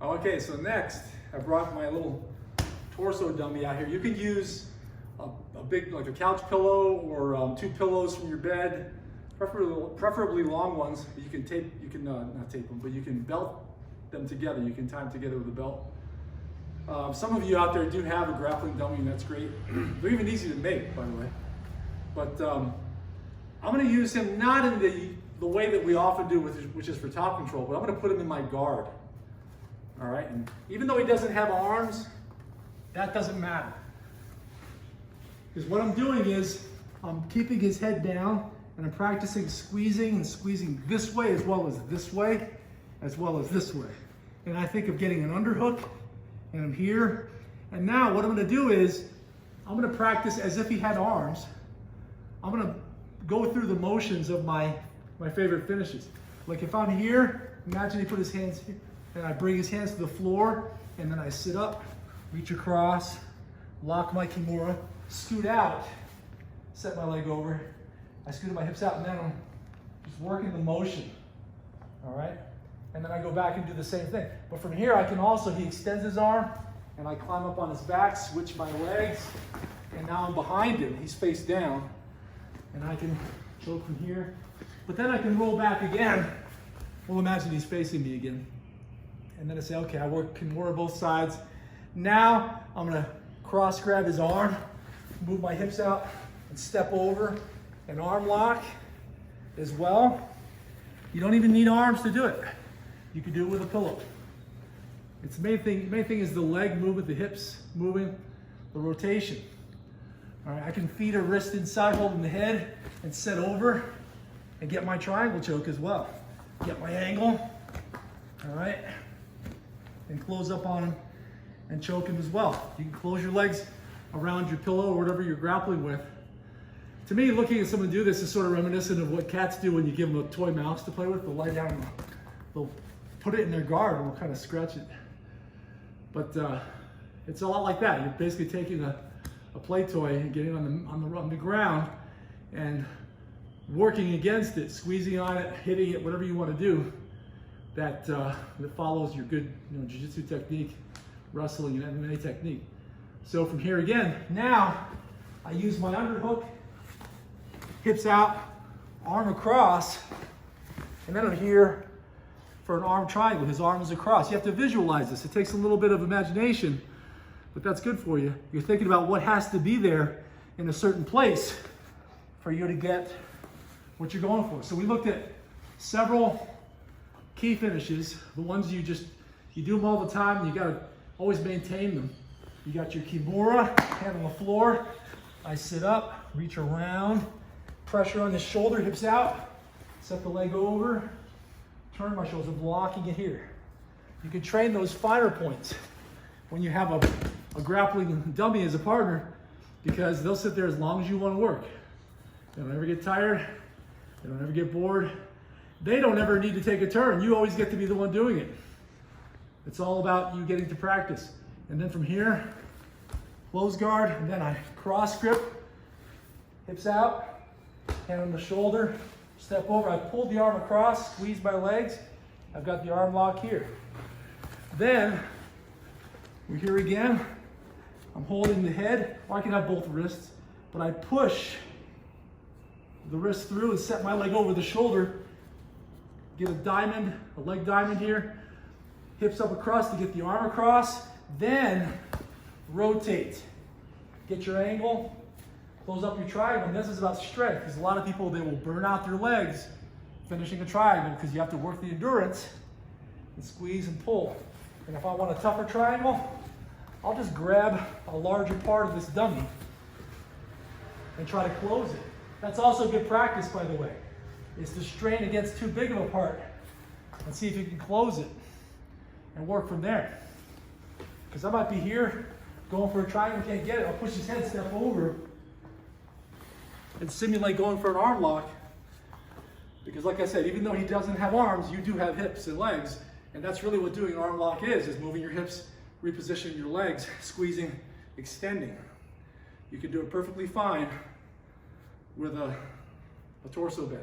Okay, so next, I brought my little torso dummy out here. You can use a big, like a couch pillow or 2 pillows from your bed, preferably long ones. But you can tape, not tape them, but you can belt them together. You can tie them together with a belt. Some of you out there do have a grappling dummy, and that's great. They're even easy to make, by the way. But I'm going to use him not in the way that we often do, which is for top control, but I'm going to put him in my guard. All right, and even though he doesn't have arms, that doesn't matter. Because what I'm doing is I'm keeping his head down and I'm practicing squeezing and squeezing this way as well as this way, as well as this way. And I think of getting an underhook and I'm here. And now what I'm gonna do is I'm gonna practice as if he had arms. I'm gonna go through the motions of my favorite finishes. Like if I'm here, imagine he put his hands here, and I bring his hands to the floor, and then I sit up, reach across, lock my kimura, scoot out, set my leg over, I scoot my hips out, and then I'm just working the motion, all right? And then I go back and do the same thing. But from here, I can also, he extends his arm, and I climb up on his back, switch my legs, and now I'm behind him, he's face down, and I can choke from here. But then I can roll back again. Well, imagine he's facing me again. And then I say, okay, I can work both sides. Now I'm gonna cross grab his arm, move my hips out, and step over, and arm lock as well. You don't even need arms to do it. You can do it with a pillow. It's the main thing is the leg movement, the hips moving, the rotation. All right, I can feed a wrist inside, holding the head, and set over, and get my triangle choke as well. Get my angle, all right? And close up on him and choke him as well. You can close your legs around your pillow or whatever you're grappling with. To me, looking at someone do this is sort of reminiscent of what cats do when you give them a toy mouse to play with. They'll lie down and they'll put it in their guard and we'll kind of scratch it. But it's a lot like that. You're basically taking a play toy and getting on the ground and working against it, squeezing on it, hitting it, whatever you want to do. That follows your good jiu-jitsu technique, wrestling and MMA technique. So from here again, now I use my underhook, hips out, arm across, and then I'm here for an arm triangle. His arm is across. You have to visualize this. It takes a little bit of imagination, but that's good for you. You're thinking about what has to be there in a certain place for you to get what you're going for. So we looked at several key finishes, the ones you do them all the time, and you gotta always maintain them. You got your kimura, hand on the floor. I sit up, reach around, pressure on the shoulder, hips out, set the leg over, turn my shoulders, I'm blocking it here. You can train those finer points when you have a grappling dummy as a partner, because they'll sit there as long as you want to work. They don't ever get tired, they don't ever get bored. They don't ever need to take a turn. You always get to be the one doing it. It's all about you getting to practice. And then from here, close guard, and then I cross grip, hips out, hand on the shoulder, step over. I pull the arm across, squeeze my legs. I've got the arm lock here. Then, we're here again. I'm holding the head, or I can have both wrists, but I push the wrist through and set my leg over the shoulder. Get a leg diamond here, hips up across to get the arm across, then rotate. Get your angle, close up your triangle, and this is about strength, because a lot of people, they will burn out their legs finishing a triangle because you have to work the endurance and squeeze and pull. And if I want a tougher triangle, I'll just grab a larger part of this dummy and try to close it. That's also good practice, by the way, is to strain against too big of a part and see if you can close it and work from there. Because I might be here going for a triangle, can't get it. I'll push his head, step over, and simulate going for an arm lock. Because like I said, even though he doesn't have arms, you do have hips and legs. And that's really what doing an arm lock is moving your hips, repositioning your legs, squeezing, extending. You can do it perfectly fine with a torso bag.